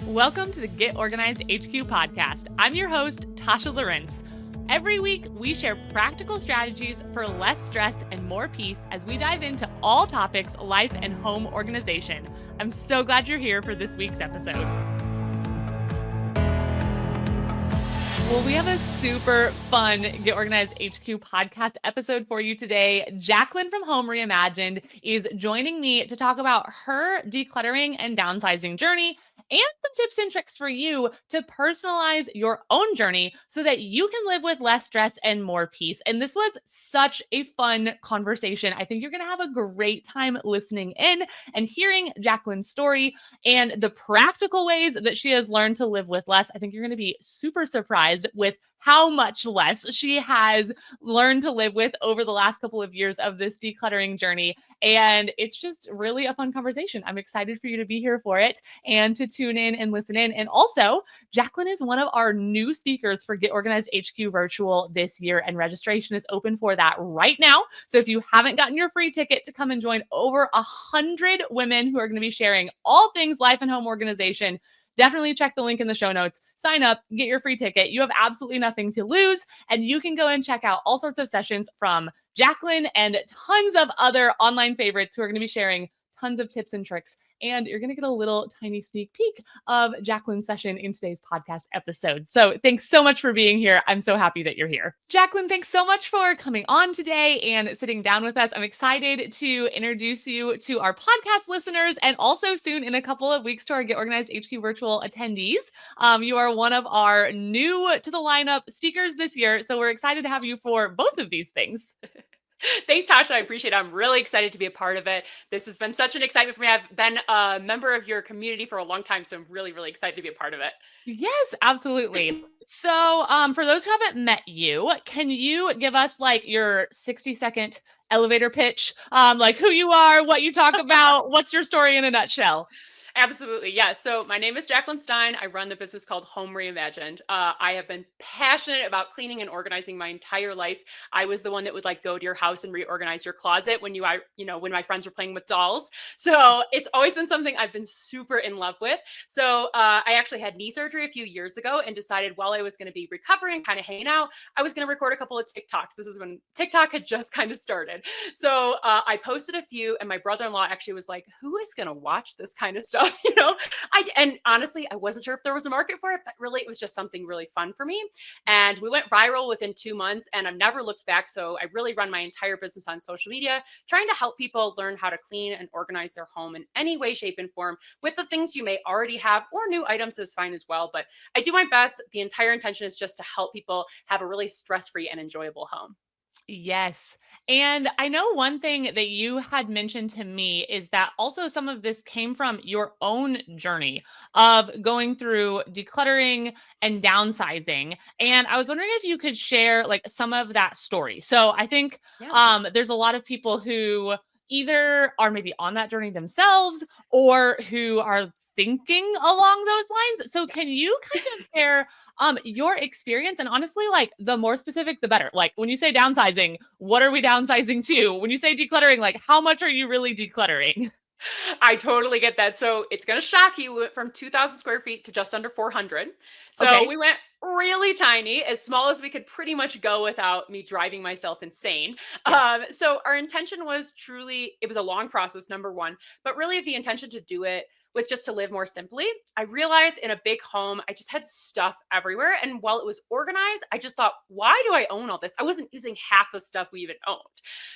Welcome to the Get Organized HQ podcast. I'm your host, Tasha Lawrence. Every week, we share practical strategies for less stress and more peace as we dive into all topics life and home organization. I'm so glad you're here for this week's episode. Well, we have a super fun Get Organized HQ podcast episode for you today. Jacqueline from Home Reimagined is joining me to talk about her decluttering and downsizing journey and some tips and tricks for you to personalize your own journey so that you can live with less stress and more peace. And this was such a fun conversation. I think you're going to have a great time listening in and hearing Jacqueline's story and the practical ways that she has learned to live with less. I think you're going to be super surprised with how much less she has learned to live with over the last couple of years of this decluttering journey. And it's just really a fun conversation. I'm excited for you to be here for it and to tune in and listen in. And also, Jacqueline is one of our new speakers for Get Organized HQ Virtual this year, and registration is open for that right now. So if you haven't gotten your free ticket to come and join over 100 women who are going to be sharing all things life and home organization, definitely check the link in the show notes, sign up, get your free ticket. You have absolutely nothing to lose, and you can go and check out all sorts of sessions from Jacqueline and tons of other online favorites who are going to be sharing tons of tips and tricks. And you're going to get a little tiny sneak peek of Jacqueline's session in today's podcast episode. So thanks so much for being here. I'm so happy that you're here. Jacqueline, thanks so much for coming on today and sitting down with us. I'm excited to introduce you to our podcast listeners and also soon in a couple of weeks to our Get Organized HQ virtual attendees. You are one of our new to the lineup speakers this year. So we're excited to have you for both of these things. Thanks, Tasha. I appreciate it. I'm really excited to be a part of it. This has been such an excitement for me. I've been a member of your community for a long time, so I'm really, really excited to be a part of it. Yes, absolutely. So for those who haven't met you, can you give us like your 60-second elevator pitch? Like who you are, what you talk about, what's your story in a nutshell? Absolutely. Yeah. So my name is Jacqueline Stein. I run the business called Home Reimagined. I have been passionate about cleaning and organizing my entire life. I was the one that would like go to your house and reorganize your closet when when my friends were playing with dolls. So it's always been something I've been super in love with. So I actually had knee surgery a few years ago and decided while I was going to be recovering, kind of hanging out, I was going to record a couple of TikToks. This is when TikTok had just kind of started. So I posted a few, and my brother-in-law actually was like, "Who is going to watch this kind of stuff?" And honestly, I wasn't sure if there was a market for it, but really it was just something really fun for me. And we went viral within 2 months, and I've never looked back. So I really run my entire business on social media, trying to help people learn how to clean and organize their home in any way, shape, and form with the things you may already have, or new items is fine as well. But I do my best. The entire intention is just to help people have a really stress-free and enjoyable home. Yes. And I know one thing that you had mentioned to me is that also some of this came from your own journey of going through decluttering and downsizing. And I was wondering if you could share like some of that story. So I think Yeah. there's a lot of people who either are maybe on that journey themselves or who are thinking along those lines. So can you Yes. kind of share your experience, and honestly, like the more specific the better. Like when you say downsizing, what are we downsizing to? When you say decluttering, like how much are you really decluttering? I totally get that. So it's going to shock you. We went from 2,000 square feet to just under 400. So Okay. we went really tiny, as small as we could pretty much go without me driving myself insane. Yeah. So our intention was truly, it was a long process, number one, but really the intention to do it was just to live more simply. I realized in a big home, I just had stuff everywhere. And while it was organized, I just thought, why do I own all this? I wasn't using half the stuff we even owned.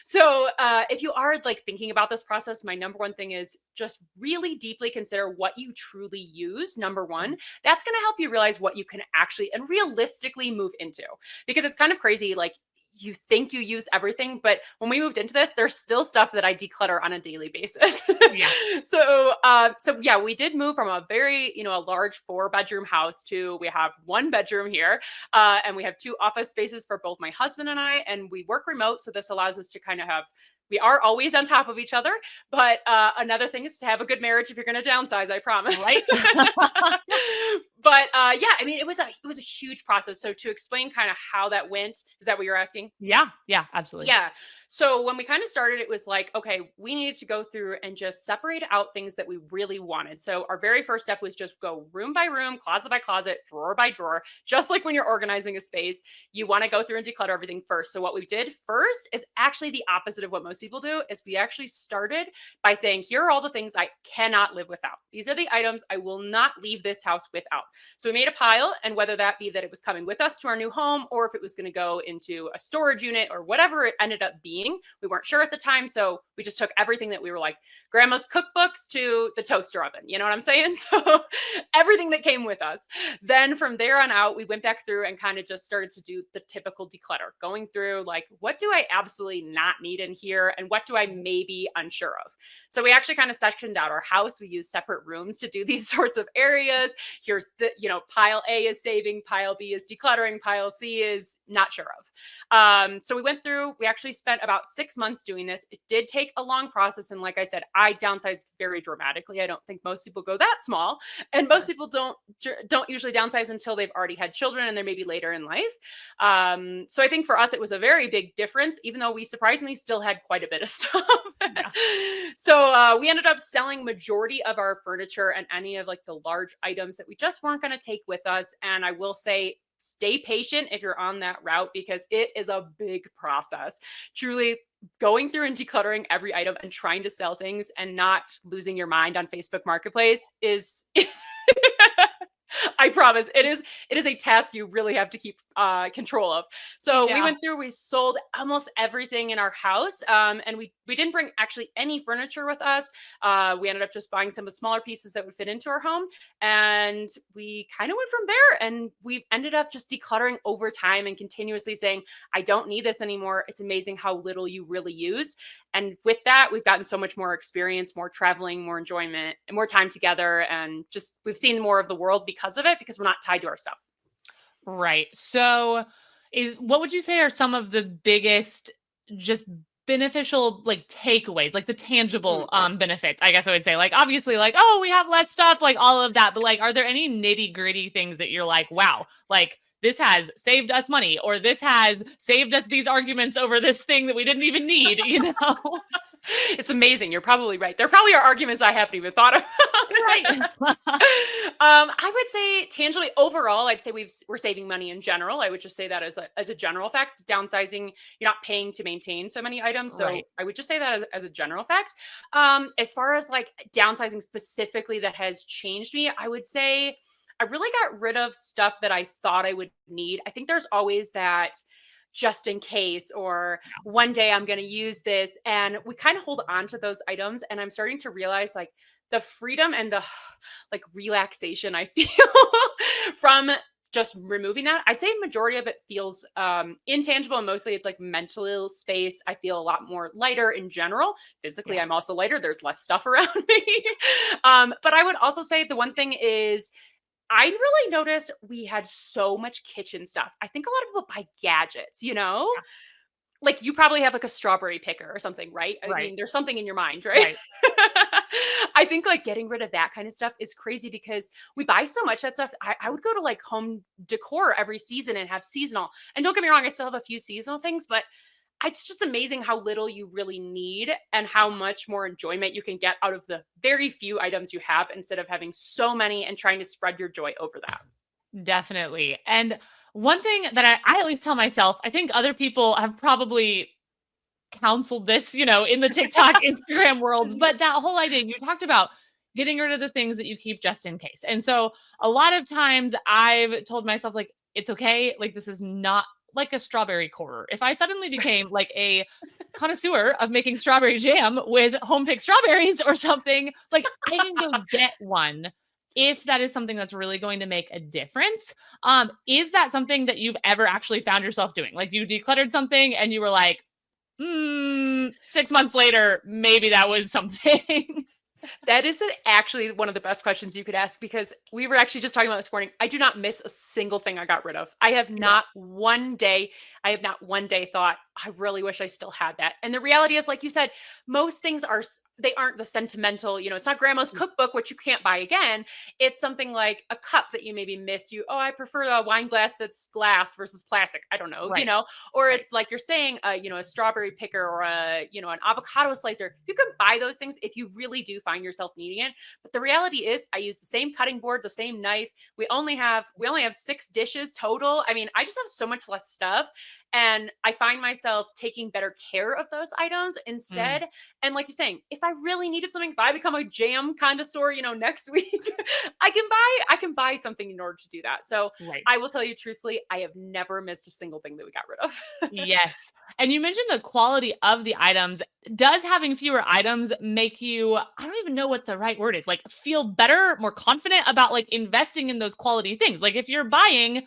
So if you are like thinking about this process, my number one thing is just really deeply consider what you truly use. Number one, that's going to help you realize what you can actually and realistically move into, because it's kind of crazy. Like you think you use everything, but when we moved into this, there's still stuff that I declutter on a daily basis. Yeah. So yeah, we did move from a very, a large 4-bedroom house to we have 1 bedroom here, and we have 2 office spaces for both my husband and I, and we work remote, so this allows us to kind of have. We are always on top of each other, but another thing is to have a good marriage if you're going to downsize. I promise. Right. But yeah, I mean, it was a huge process. So to explain kind of how that went, is that what you're asking? Yeah. Yeah. Absolutely. Yeah. So when we kind of started, it was like, okay, we needed to go through and just separate out things that we really wanted. So our very first step was just go room by room, closet by closet, drawer by drawer. Just like when you're organizing a space, you want to go through and declutter everything first. So what we did first is actually the opposite of what most people do, is we actually started by saying, here are all the things I cannot live without. These are the items I will not leave this house without. So we made a pile, and whether that be that it was coming with us to our new home, or if it was going to go into a storage unit, or whatever it ended up being, we weren't sure at the time. So we just took everything that we were like, grandma's cookbooks to the toaster oven. You know what I'm saying? So everything that came with us. Then from there on out, we went back through and kind of just started to do the typical declutter, going through like, what do I absolutely not need in here? And what do I maybe unsure of? So we actually kind of sectioned out our house. We used separate rooms to do these sorts of areas. Here's the, pile A is saving, pile B is decluttering, pile C is not sure of. So we went through, we actually spent about 6 months doing this. It did take a long process. And like I said, I downsized very dramatically. I don't think most people go that small. And most people don't usually downsize until they've already had children and they're maybe later in life. So I think for us, it was a very big difference, even though we surprisingly still had quite a bit of stuff. Yeah. So we ended up selling majority of our furniture and any of like the large items that we just weren't going to take with us. And I will say, stay patient if you're on that route, because it is a big process. Truly, going through and decluttering every item and trying to sell things and not losing your mind on Facebook Marketplace is I promise it is a task you really have to keep control of. So we went through, we sold almost everything in our house. And we didn't bring actually any furniture with us. We ended up just buying some of the smaller pieces that would fit into our home. And we kind of went from there, and we ended up just decluttering over time and continuously saying, I don't need this anymore. It's amazing how little you really use. And with that, we've gotten so much more experience, more traveling, more enjoyment, and more time together. And just, we've seen more of the world because of it, because we're not tied to our stuff. Right. So what would you say are some of the biggest just beneficial like takeaways, like the tangible benefits? I guess I would say, like, obviously, like, oh, we have less stuff, like all of that, but like, are there any nitty-gritty things that you're like, wow, like this has saved us money, or this has saved us these arguments over this thing that we didn't even need, It's amazing. You're probably right. There probably are arguments I haven't even thought of. Right. I would say tangibly overall, I'd say we're saving money in general. I would just say that as a general fact. Downsizing, you're not paying to maintain so many items. So Right. I would just say that as a general fact. As far as like downsizing specifically that has changed me, I would say I really got rid of stuff that I thought I would need. I think there's always that just in case, or one day I'm going to use this. And we kind of hold on to those items. And I'm starting to realize like the freedom and the like relaxation I feel from just removing that. I'd say majority of it feels intangible, and mostly it's like mental space. I feel a lot more lighter in general. Physically, Yeah. I'm also lighter. There's less stuff around me. But I would also say the one thing is I really noticed we had so much kitchen stuff. I think a lot of people buy gadgets, Yeah. like you probably have like a strawberry picker or something, right? I Right. mean, there's something in your mind, right? Right. I think like getting rid of that kind of stuff is crazy, because we buy so much that stuff. I would go to like home decor every season and have seasonal. And don't get me wrong, I still have a few seasonal things, but it's just amazing how little you really need and how much more enjoyment you can get out of the very few items you have, instead of having so many and trying to spread your joy over that. Definitely. And one thing that I at least tell myself, I think other people have probably counseled this, in the TikTok, Instagram world, but that whole idea you talked about getting rid of the things that you keep just in case. And so a lot of times I've told myself, like, it's okay. Like, this is not like a strawberry quarter. If I suddenly became like a connoisseur of making strawberry jam with home picked strawberries or something, like I can go get one if that is something that's really going to make a difference. Is that something that you've ever actually found yourself doing? Like, you decluttered something and you were like, 6 months later, maybe that was something. That is actually one of the best questions you could ask, because we were actually just talking about this morning. I do not miss a single thing I got rid of. I have not one day thought, I really wish I still had that. And the reality is, like you said, most things are they aren't the sentimental, it's not grandma's cookbook, which you can't buy again. It's something like a cup that you maybe miss. I prefer a wine glass that's glass versus plastic. I don't know, Right. or Right. it's like you're saying, a strawberry picker or an avocado slicer. You can buy those things if you really do find yourself needing it. But the reality is I use the same cutting board, the same knife. We only have 6 dishes total. I mean, I just have so much less stuff. And I find myself taking better care of those items Mm, instead. And like you're saying, if I really needed something, if I become a jam connoisseur, next week, I can buy something in order to do that. So right. I will tell you truthfully, I have never missed a single thing that we got rid of. Yes. And you mentioned the quality of the items. Does having fewer items make you, I don't even know what the right word is, like feel better, more confident about like investing in those quality things? Like if you're buying,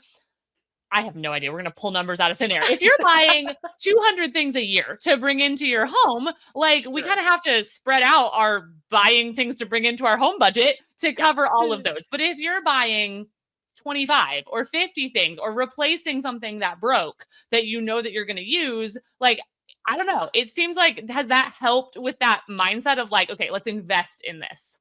I have no idea. We're going to pull numbers out of thin air. If you're buying 200 things a year to bring into your home, like we Sure. kind of have to spread out our buying things to bring into our home budget to cover Yes. all of those. But if you're buying 25 or 50 things or replacing something that broke that you know that you're going to use, like, I don't know. It seems like, has that helped with that mindset of like, okay, let's invest in this?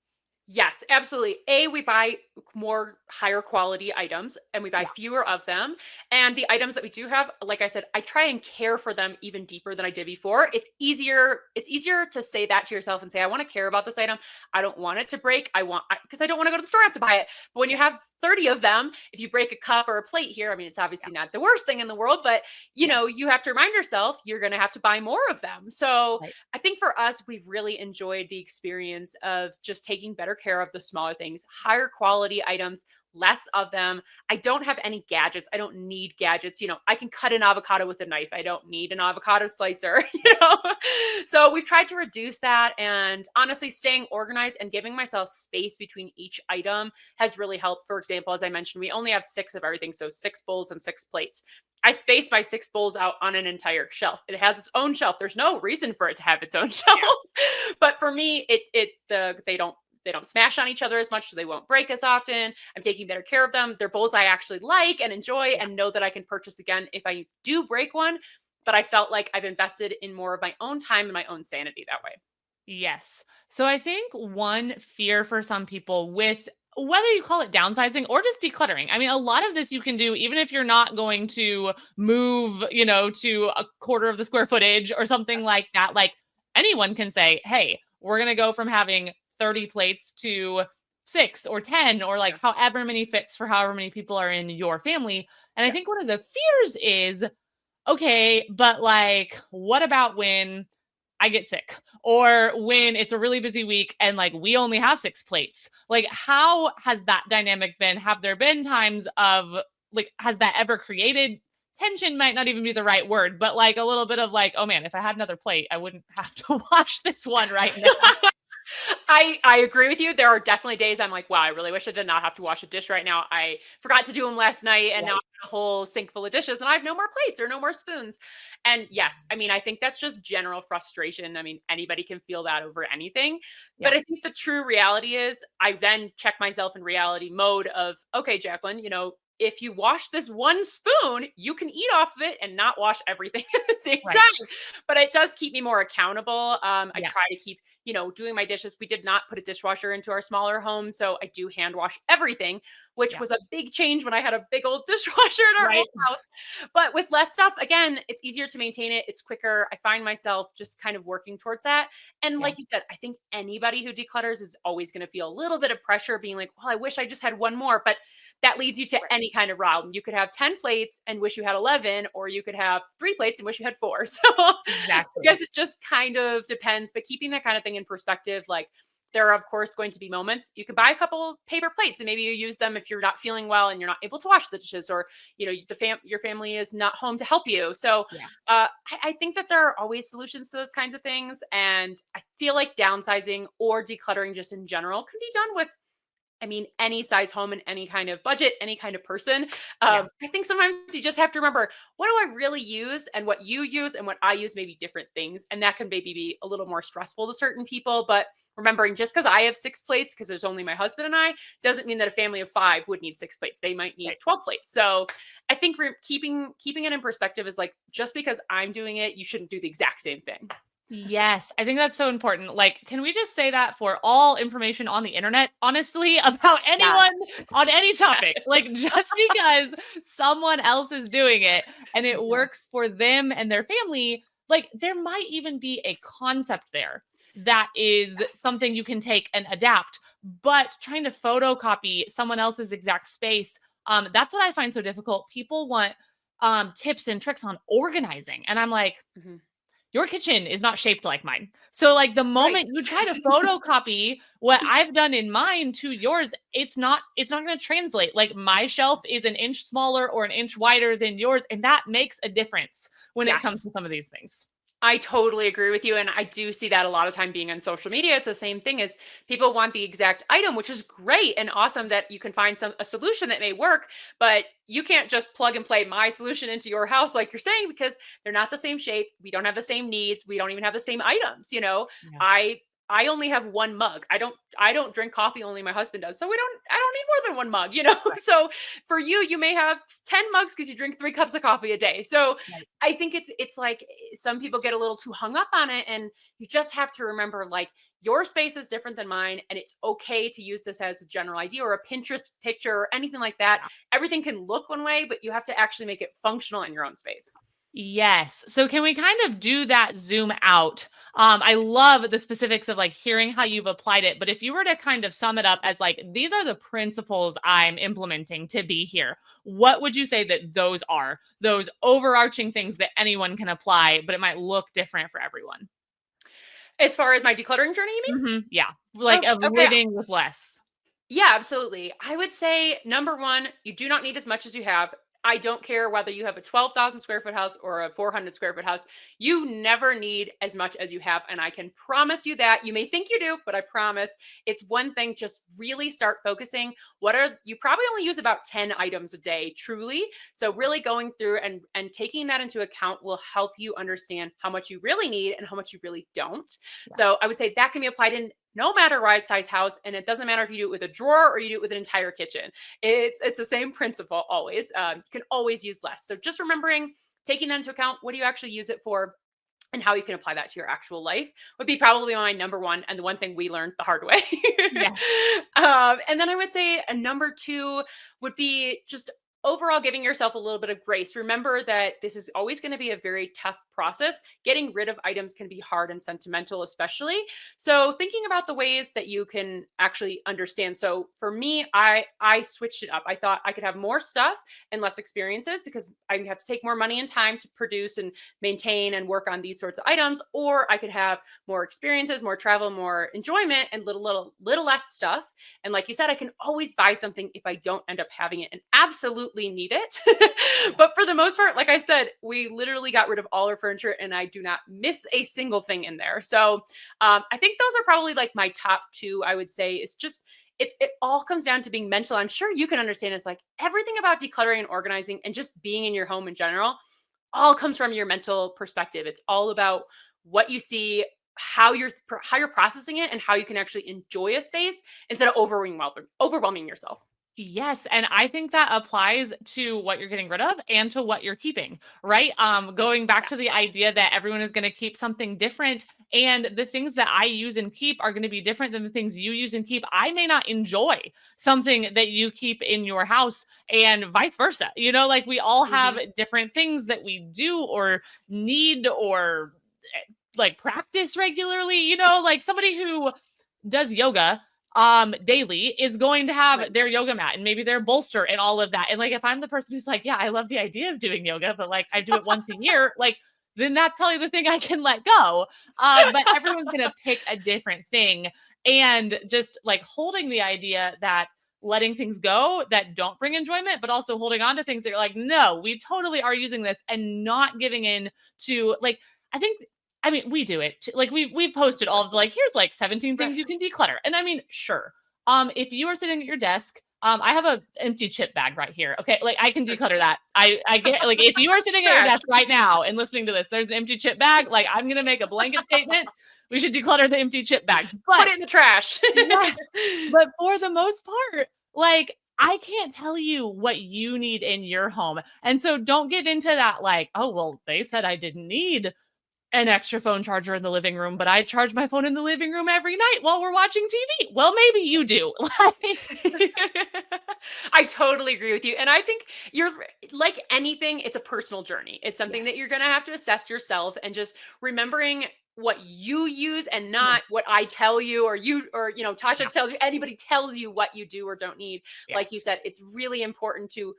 Yes, absolutely. We buy more higher quality items and we buy Yeah. fewer of them. And the items that we do have, like I said, I try and care for them even deeper than I did before. It's easier to say that to yourself and say, I want to care about this item. I don't want it to break. Because I don't want to go to the store, I have to buy it. But when you Yeah. have 30 of them, if you break a cup or a plate here, I mean, it's Yeah. obviously not the worst thing in the world, but Yeah. you have to remind yourself you're going to have to buy more of them. So Right. I think for us, we've really enjoyed the experience of just taking better care of the smaller things, higher quality items, less of them. I don't have any gadgets. I don't need gadgets. I can cut an avocado with a knife. I don't need an avocado slicer, So we've tried to reduce that. And honestly, staying organized and giving myself space between each item has really helped. For example, as I mentioned, we only have 6 of everything. So 6 bowls and 6 plates. I space my 6 bowls out on an entire shelf. It has its own shelf. There's no reason for it to have its own shelf. Yeah. But for me, they don't smash on each other as much, so they won't break as often. I'm taking better care of them. They're bowls I actually like and enjoy Yeah. and know that I can purchase again if I do break one. But I felt like I've invested in more of my own time and my own sanity that way. Yes. So I think one fear for some people with whether you call it downsizing or just decluttering. I mean, a lot of this you can do even if you're not going to move, to a quarter of the square footage or something Yes. like that. Like anyone can say, "Hey, we're going to go from having 30 plates to 6 or 10 or like Yeah. however many fits for however many people are in your family." And I think Yes. one of the fears is, okay, but like what about when I get sick or when it's a really busy week and like we only have 6 plates. Like, how has that dynamic been? Have there been times of like, has that ever created tension? Might not even be the right word, but like a little bit of like, oh man, if I had another plate, I wouldn't have to wash this one right now. I agree with you. There are definitely days I'm like, wow, I really wish I did not have to wash a dish right now. I forgot to do them last night, and now I Right. have a whole sink full of dishes, and I have no more plates or no more spoons. And yes, I mean, I think that's just general frustration. I mean, anybody can feel that over anything. Yeah. But I think the true reality is, I then check myself in reality mode of, okay, Jacqueline, if you wash this one spoon, you can eat off of it and not wash everything at the same Right. time. But it does keep me more accountable. I Yeah. try to keep doing my dishes. We did not put a dishwasher into our smaller home, so I do hand wash everything, which Yeah. was a big change when I had a big old dishwasher in our old Right. house. But with less stuff, again, it's easier to maintain it. It's quicker. I find myself just kind of working towards that. And Yeah. like you said, I think anybody who declutters is always going to feel a little bit of pressure being like, well, I wish I just had one more. But that leads you to Right. any kind of realm. You could have 10 plates and wish you had 11, or you could have 3 plates and wish you had four. So I Exactly. guess it just kind of depends. But keeping that kind of thing in perspective, like there are, of course, going to be moments you can buy a couple paper plates and maybe you use them if you're not feeling well and you're not able to wash the dishes, or your family is not home to help you. So Yeah. I think that there are always solutions to those kinds of things, and I feel like downsizing or decluttering just in general can be done with, I mean, any size home and any kind of budget, any kind of person. Yeah. I think sometimes you just have to remember, what do I really use, and what you use and what I use may be different things. And that can maybe be a little more stressful to certain people. But remembering, just because I have 6 plates, because there's only my husband and I, doesn't mean that a family of 5 would need 6 plates. They might need Right. 12 plates. So I think keeping it in perspective is like, just because I'm doing it, you shouldn't do the exact same thing. Yes, I think that's so important. Like, can we just say that for all information on the internet, honestly, about anyone Yes. on any topic? Like, Yes. just because someone else is doing it and it Yeah. works for them and their family, like, there might even be a concept there that is Yes. something you can take and adapt. But trying to photocopy someone else's exact space, that's what I find so difficult. People want tips and tricks on organizing. And I'm like, Mhm. your kitchen is not shaped like mine. So like the Right. moment you try to photocopy what I've done in mine to yours, it's not going to translate. Like my shelf is an inch smaller or an inch wider than yours, and that makes a difference when it comes to some Yes. of these things. I totally agree with you. And I do see that a lot of time being on social media. It's the same thing as people want the exact item, which is great and awesome that you can find a solution that may work, but you can't just plug and play my solution into your house, like you're saying, because they're not the same shape. We don't have the same needs. We don't even have the same items. Yeah. I only have one mug. I don't drink coffee, only my husband does. So I don't need more than one mug. Right. So for you, you may have 10 mugs because you drink 3 cups of coffee a day. So Right. I think it's like some people get a little too hung up on it, and you just have to remember, like, your space is different than mine, and it's okay to use this as a general idea or a Pinterest picture or anything like that. Yeah. Everything can look one way, but you have to actually make it functional in your own space. Yes. So can we kind of do that zoom out? I love the specifics of like hearing how you've applied it, but if you were to kind of sum it up as like, these are the principles I'm implementing to be here, what would you say that those are? Those overarching things that anyone can apply, but it might look different for everyone. As far as my decluttering journey, you mean? Yeah. Like Oh, of okay. living with less. Yeah, absolutely. I would say number one, you do not need as much as you have. I don't care whether you have a 12,000 square foot house or a 400 square foot house. You never need as much as you have. And I can promise you that. You may think you do, but I promise it's one thing. Just really start focusing. You probably only use about 10 items a day, truly. So, really going through and taking that into account will help you understand how much you really need and how much you really don't. Yeah. So, I would say that can be applied in no matter what size house, and it doesn't matter if you do it with a drawer or you do it with an entire kitchen. It's the same principle always. You can always use less. So just remembering, taking that into account, what do you actually use it for, and how you can apply that to your actual life would be probably my number one, and the one thing we learned the hard way. Yeah. And then I would say a number two would be just overall giving yourself a little bit of grace. Remember that this is always going to be a very tough process. Getting rid of items can be hard and sentimental, especially. So thinking about the ways that you can actually understand. So for me, I switched it up. I thought I could have more stuff and less experiences because I have to take more money and time to produce and maintain and work on these sorts of items, or I could have more experiences, more travel, more enjoyment, and little less stuff. And like you said, I can always buy something if I don't end up having it and absolutely need it. But for the most part, like I said, we literally got rid of all our furniture and I do not miss a single thing in there. So I think those are probably like my top two. I would say it's just it all comes down to being mental. I'm sure you can understand. It's like everything about decluttering and organizing and just being in your home in general all comes from your mental perspective. It's all about what you see, how you're processing it, and how you can actually enjoy a space instead of overwhelming yourself. Yes, and I think that applies to what you're getting rid of and to what you're keeping, right? Yes. Going back Yeah. to the idea that everyone is going to keep something different, and the things that I use and keep are going to be different than the things you use and keep. I may not enjoy something that you keep in your house, and vice versa. Like we all have Hmm. different things that we do or need or like practice regularly. Like somebody who does yoga daily is going to have Right. their yoga mat and maybe their bolster and all of that. And like if I'm the person who's like, yeah, I love the idea of doing yoga, but like I do it once a year, like then that's probably the thing I can let go. But everyone's gonna pick a different thing. And just like holding the idea that letting things go that don't bring enjoyment, but also holding on to things that you're like, no, we totally are using this and not giving in to like, I think we do it. Like we've posted all of the, like, here's like 17 Right. things you can declutter. And I mean, sure. If you are sitting at your desk, I have a empty chip bag right here. Okay. Like I can Sure. declutter that. I get like if you are sitting at your Trash. desk right now and listening to this, there's an empty chip bag. Like I'm gonna make a blanket statement. We should declutter the empty chip bags. Put But it in the trash. yes, but for the most part, like I can't tell you what you need in your home. And so don't give into that like, oh well, they said I didn't need an extra phone charger in the living room, but I charge my phone in the living room every night while we're watching TV. Well, maybe you do. Like, I totally agree with you. And I think you're like anything, it's a personal journey. It's something yes. that you're going to have to assess yourself and just remembering what you use and Yeah. not what I tell you or Yeah. Tasha tells you, anybody tells you what you do or don't need. Like you Yes. said, it's really important to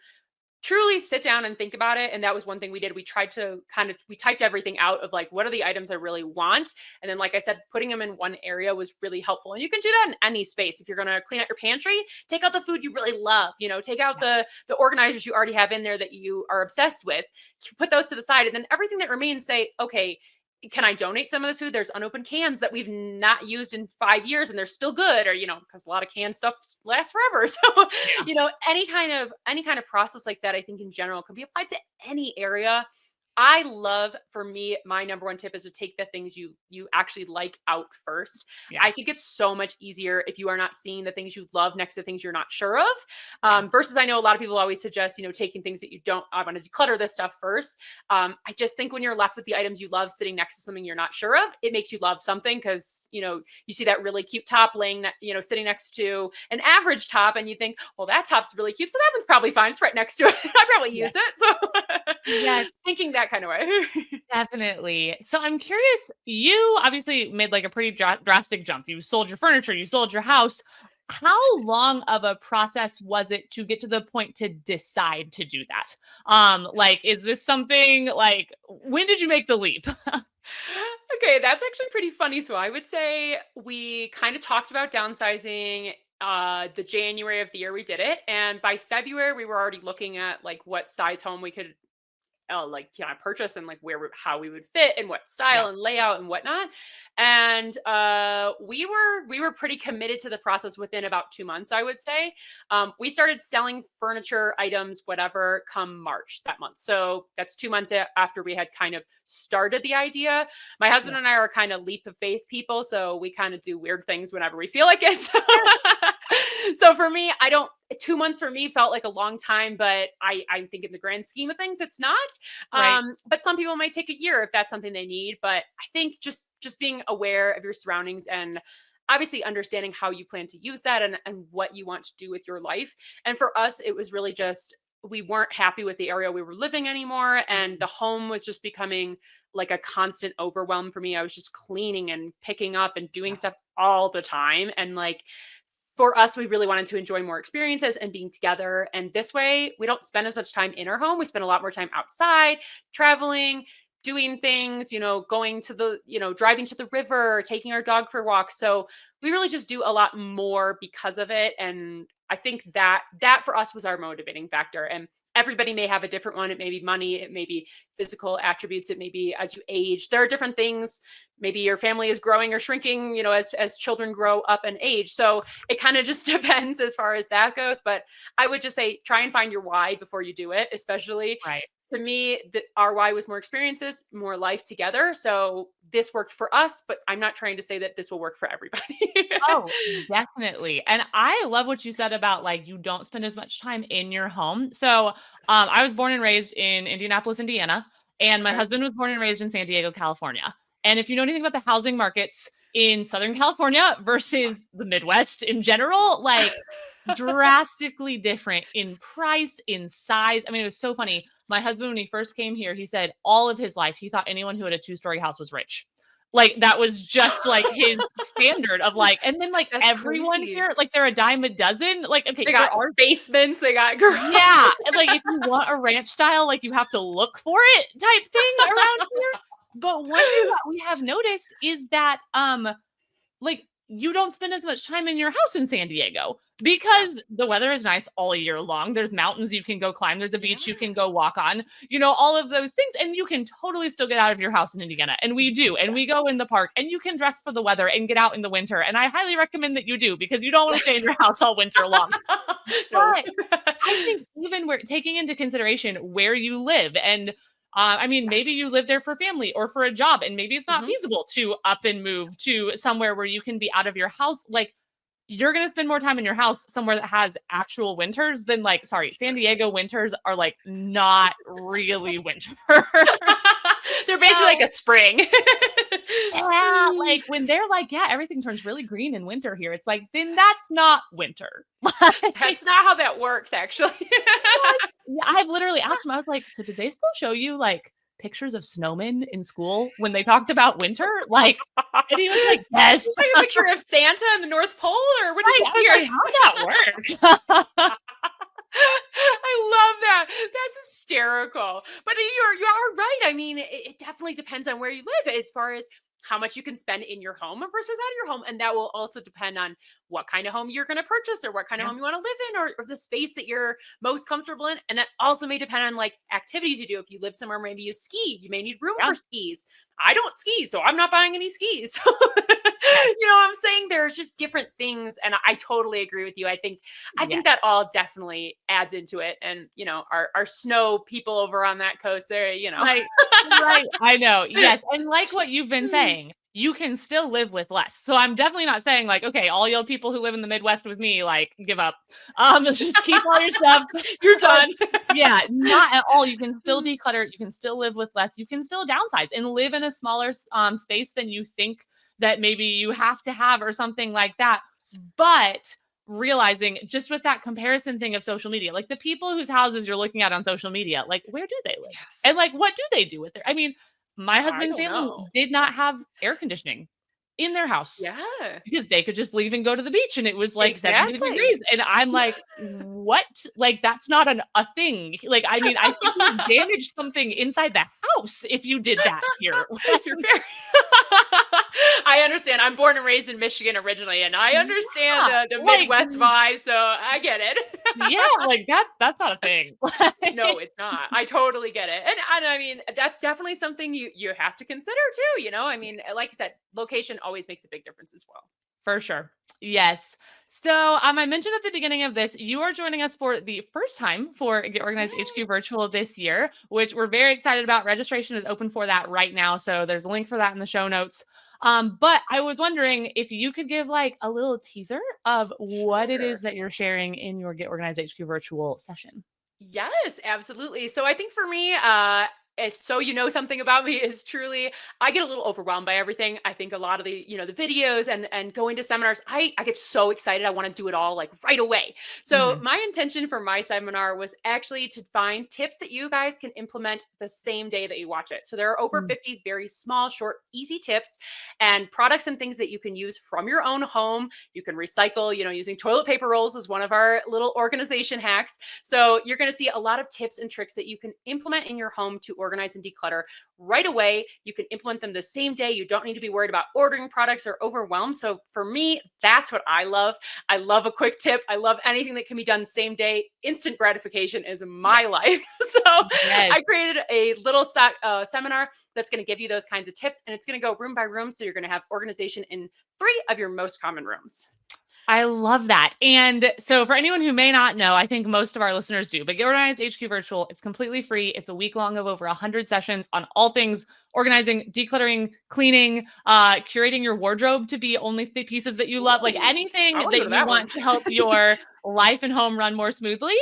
truly sit down and think about it. And that was one thing we did. We tried to we typed everything out of like, what are the items I really want? And then, like I said, putting them in one area was really helpful. And you can do that in any space. If you're going to clean out your pantry, take out the food you really love, take out Yeah. the organizers you already have in there that you are obsessed with, put those to the side. And then everything that remains, say, okay, can I donate some of this food? There's unopened cans that we've not used in 5 years and they're still good, or, because a lot of canned stuff lasts forever. So, Yeah. any kind of process like that, I think in general can be applied to any area. I love, for me, my number one tip is to take the things you actually like out first. Yeah. I think it's so much easier if you are not seeing the things you love next to things you're not sure of. Yeah. Versus, I know a lot of people always suggest, taking things that you don't. I want to declutter this stuff first. I just think when you're left with the items you love sitting next to something you're not sure of, it makes you love something because you see that really cute top laying, sitting next to an average top, and you think, well, that top's really cute, so that one's probably fine. It's right next to it. I probably Yeah. use it. So Yes. thinking that kind of way. Definitely. So I'm curious, you obviously made like a pretty drastic jump. You sold your furniture, you sold your house. How long of a process was it to get to the point to decide to do that? Like, is this something like, when did you make the leap? Okay, that's actually pretty funny. So I would say we kind of talked about downsizing the January of the year we did it, and by February we were already looking at like what size home we could purchase, and like how we would fit and what Yeah. style and layout and whatnot. And we were pretty committed to the process within about 2 months, I would say. We started selling furniture items, whatever, come March that month. So that's 2 months after we had kind of started the idea. My Yeah. husband and I are kind of leap of faith people, so we kind of do weird things whenever we feel like it. So for me, I don't 2 months for me felt like a long time, but I think in the grand scheme of things, it's not. Right. But some people might take a year if that's something they need. But I think just being aware of your surroundings and obviously understanding how you plan to use that and what you want to do with your life. And for us, it was really just we weren't happy with the area we were living anymore. And the home was just becoming like a constant overwhelm for me. I was just cleaning and picking up and doing Yeah. stuff all the time. And like for us, we really wanted to enjoy more experiences and being together. And this way, we don't spend as much time in our home. We spend a lot more time outside, traveling, doing things, going to driving to the river, taking our dog for walks. So we really just do a lot more because of it. And I think that for us was our motivating factor. And everybody may have a different one. It may be money, it may be physical attributes, it may be as you age. There are different things. Maybe your family is growing or shrinking, as children grow up and age. So it kind of just depends as far as that goes. But I would just say try and find your why before you do it, especially Right. to me, our why was more experiences, more life together. So this worked for us, but I'm not trying to say that this will work for everybody. Oh, definitely. And I love what you said about like you don't spend as much time in your home. So, I was born and raised in Indianapolis, Indiana, and my Okay. husband was born and raised in San Diego, California. And if you know anything about the housing markets in Southern California versus the Midwest in general, like drastically different in price, in size. I mean, it was so funny. My husband, when he first came here, he said all of his life, he thought anyone who had a two-story house was rich. Like that was just like his standard of like, and then like That's everyone crazy. here, like they're a dime a dozen. Like, okay, They there got are, basements, they got garages. yeah. And like if you want a ranch style, like you have to look for it type thing around here. But one thing that we have noticed is that like you don't spend as much time in your house in San Diego Yeah. because the weather is nice all year long. There's mountains you can go climb, there's a Yeah. beach you can go walk on, all of those things. And you can totally still get out of your house in Indiana. And we do. And we go in the park and you can dress for the weather and get out in the winter. And I highly recommend that you do because you don't want to stay in your house all winter long. No. But I think even we're taking into consideration where you live and I mean, maybe Yes. you live there for family or for a job, and maybe it's not Mhm. feasible to up and move to somewhere where you can be out of your house. Like, you're going to spend more time in your house somewhere that has actual winters than, like, sorry, San Diego winters are like not really winter. They're basically like a spring. Yeah, like when they're like, yeah, everything turns really green in winter here. It's like, then that's not winter. Like, That's not how that works, actually. yeah, I've literally asked him, I was like, so did they still show you like pictures of snowmen in school when they talked about winter? Like, and he was like, yes. Show you a picture of Santa in the North Pole, or what did Right. you I was hear? like, how'd that work? I love that. That's hysterical. But you are right. I mean, it definitely depends on where you live as far as how much you can spend in your home versus out of your home. And that will also depend on what kind of home you're going to purchase or what kind of Yeah. home you want to live in or the space that you're most comfortable in. And that also may depend on like activities you do. If you live somewhere, maybe you ski, you may need room Yeah. for skis. I don't ski, so I'm not buying any skis. Yes. You know what I'm saying? There's just different things. And I totally agree with you. I Yes. think that all definitely adds into it. And, you know, our snow people over on that coast there, you know. Right. Right. I know. Yes. And like what you've been saying, you can still live with less. So I'm definitely not saying like, okay, all you people who live in the Midwest with me, like, give up. Just keep all your stuff. You're But done. yeah, not at all. You can still declutter. You can still live with less. You can still downsize and live in a smaller space than you think that maybe you have to have or something like that. But realizing just with that comparison thing of social media, like the people whose houses you're looking at on social media, like where do they live? Yes. And like what do they do with it? I mean, my I husband's don't family know. did not have air conditioning in their house Yeah, because they could just leave and go to the beach and it was like 70 exactly. degrees. And I'm like, what? Like, that's not a thing. Like, I mean, I think you damaged something inside the house if you did that here. You're very I understand. I'm born and raised in Michigan originally, and I understand Yeah, the like, Midwest vibe, so I get it. yeah, like that's not a thing. No, it's not. I totally get it. And I mean, that's definitely something you have to consider too, you know? I mean, like I said, location always makes a big difference as well. For sure. Yes. So, I mentioned at the beginning of this, you are joining us for the first time for Get Organized HQ Yes. Virtual this year, which we're very excited about. Registration is open for that right now. So, there's a link for that in the show notes. But I was wondering if you could give like a little teaser of what it Sure. is that you're sharing in your Get Organized HQ Virtual session. Yes, absolutely. So I think for me, so you know something about me is truly I get a little overwhelmed by everything. I think a lot of the the videos and going to seminars, I get so excited. I want to do it all like right away. So Mhm. my intention for my seminar was actually to find tips that you guys can implement the same day that you watch it. So there are over Mm. 50 very small, short, easy tips and products and things that you can use from your own home. You can recycle, using toilet paper rolls is one of our little organization hacks. So you're going to see a lot of tips and tricks that you can implement in your home to organize and declutter right away. You can implement them the same day. You don't need to be worried about ordering products or overwhelmed. So for me, that's what I love. I love a quick tip. I love anything that can be done same day. Instant gratification is my Yes. life. So Yes. I created a little seminar that's going to give you those kinds of tips, and it's going to go room by room. So you're going to have organization in 3 of your most common rooms. I love that. And so for anyone who may not know, I think most of our listeners do, but Get Organized HQ Virtual, it's completely free. It's a week long of over 100 sessions on all things organizing, decluttering, cleaning, curating your wardrobe to be only the pieces that you love, like Ooh, anything I want to go that to you that one. want to help your life and home run more smoothly.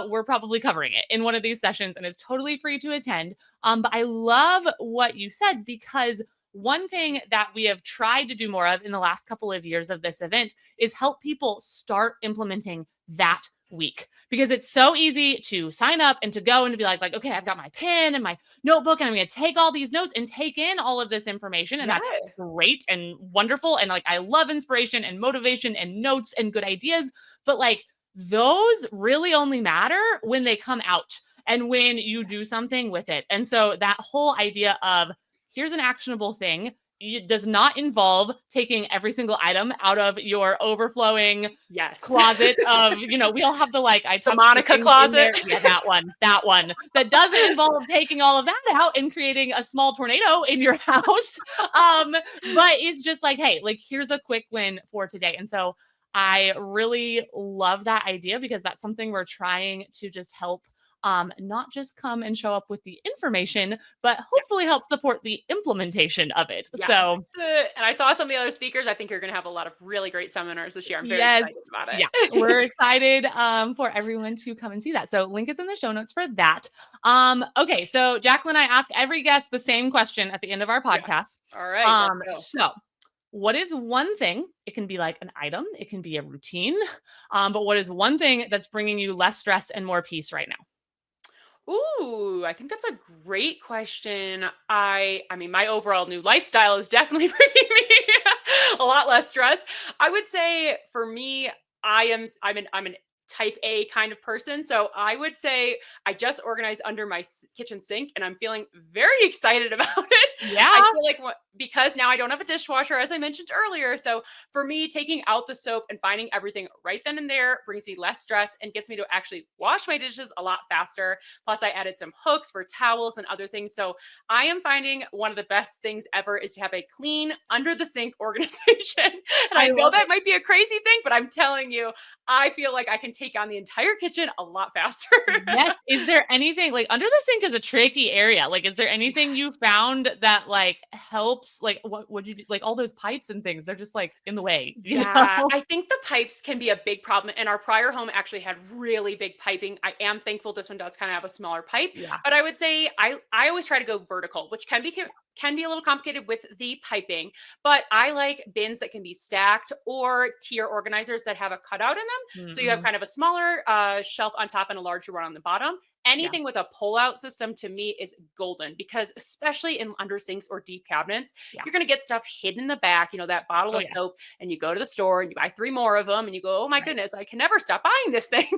We're probably covering it in one of these sessions and it's totally free to attend. But I love what you said because one thing that we have tried to do more of in the last couple of years of this event is help people start implementing that week because it's so easy to sign up and to go and to be like, okay, I've got my pen and my notebook and I'm going to take all these notes and take in all of this information. And Yeah. that's great and wonderful. And like, I love inspiration and motivation and notes and good ideas, but like those really only matter when they come out and when you do something with it. And so that whole idea of here's an actionable thing. It does not involve taking every single item out of your overflowing Yes. closet of, we all have the like, I The tucked the Monica things in closet. there. Yeah, that one. That doesn't involve taking all of that out and creating a small tornado in your house. But it's just like, hey, like here's a quick win for today. And so I really love that idea because that's something we're trying to just help not just come and show up with the information, but hopefully Yes. help support the implementation of it. Yes. So And I saw some of the other speakers. I think you're going to have a lot of really great seminars this year. I'm very yes. excited about Yeah, it. we're excited for everyone to come and see that. So link is in the show notes for that. Okay, so Jacqueline, I ask every guest the same question at the end of our podcast. Yes. All right. Let's go. So what is one thing? It can be like an item, it can be a routine, but what is one thing that's bringing you less stress and more peace right now? Ooh, I think that's a great question. I mean, my overall new lifestyle is definitely bringing me a lot less stress. I would say for me, I'm an type A kind of person. So I would say I just organized under my kitchen sink and I'm feeling very excited about it. I Yeah, feel like because now I don't have a dishwasher, as I mentioned earlier. So for me, taking out the soap and finding everything right then and there brings me less stress and gets me to actually wash my dishes a lot faster. Plus, I added some hooks for towels and other things. So I am finding one of the best things ever is to have a clean under the sink organization. And I I know love that it. might be a crazy thing, but I'm telling you, I feel like I can take on the entire kitchen a lot faster. Yes. Is there anything like under the sink is a tricky area? Like, is there anything you Yes. found that like helps? Like, what would you do? Like all those pipes and things, they're just like in the way, you Yeah, know? I think the pipes can be a big problem. And our prior home actually had really big piping. I am thankful this one does kind of have a smaller pipe, Yeah. but I would say I always try to go vertical, which can be a little complicated with the piping. But I like bins that can be stacked or tier organizers that have a cutout in them. So you have Mm-hmm. kind of a smaller shelf on top and a larger one on the bottom. Yeah. Anything with a pull-out system to me is golden because especially in under sinks or deep cabinets, Yeah. you're going to get stuff hidden in the back, that bottle Oh of yeah. soap and you go to the store and you buy 3 more of them and you go, "Oh my Right. goodness, I can never stop buying this thing."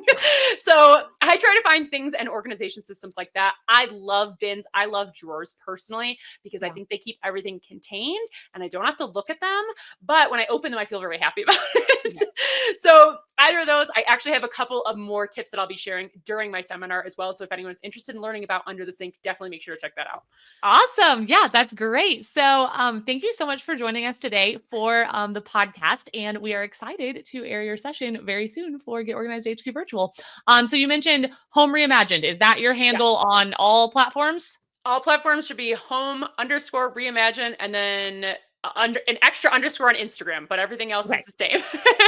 So, I try to find things and organization systems like that. I love bins. I love drawers personally because I Yeah. think they keep everything contained and I don't have to look at them, but when I open them I feel very happy about it. Yeah. So, either of those, I actually have a couple of more tips that I'll be sharing during my seminar as well. So, if anyone's interested in learning about under the sink, definitely make sure to check that out. Awesome. Yeah, that's great. So, thank you so much for joining us today for the podcast. And we are excited to air your session very soon for Get Organized HQ Virtual. So you mentioned Home Reimagined. Is that your handle Yes. on all platforms? All platforms should be home_reimagine and then under an extra underscore on Instagram, but everything else Okay. is the same.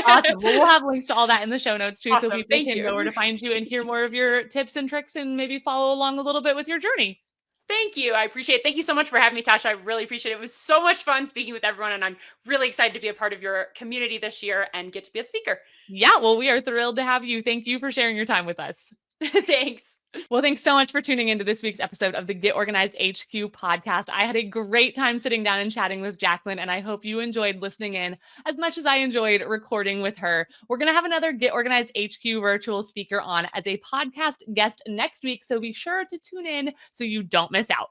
Awesome. Well, we'll have links to all that in the show notes too, so Awesome. people Thank can know where you. to find you and hear more of your tips and tricks and maybe follow along a little bit with your journey. Thank you. I appreciate it. Thank you so much for having me, Tasha. I really appreciate it. It was so much fun speaking with everyone, and I'm really excited to be a part of your community this year and get to be a speaker. Yeah, well, we are thrilled to have you. Thank you for sharing your time with us. Thanks. Well, thanks so much for tuning into this week's episode of the Get Organized HQ podcast. I had a great time sitting down and chatting with Jacqueline, and I hope you enjoyed listening in as much as I enjoyed recording with her. We're going to have another Get Organized HQ virtual speaker on as a podcast guest next week, so be sure to tune in so you don't miss out.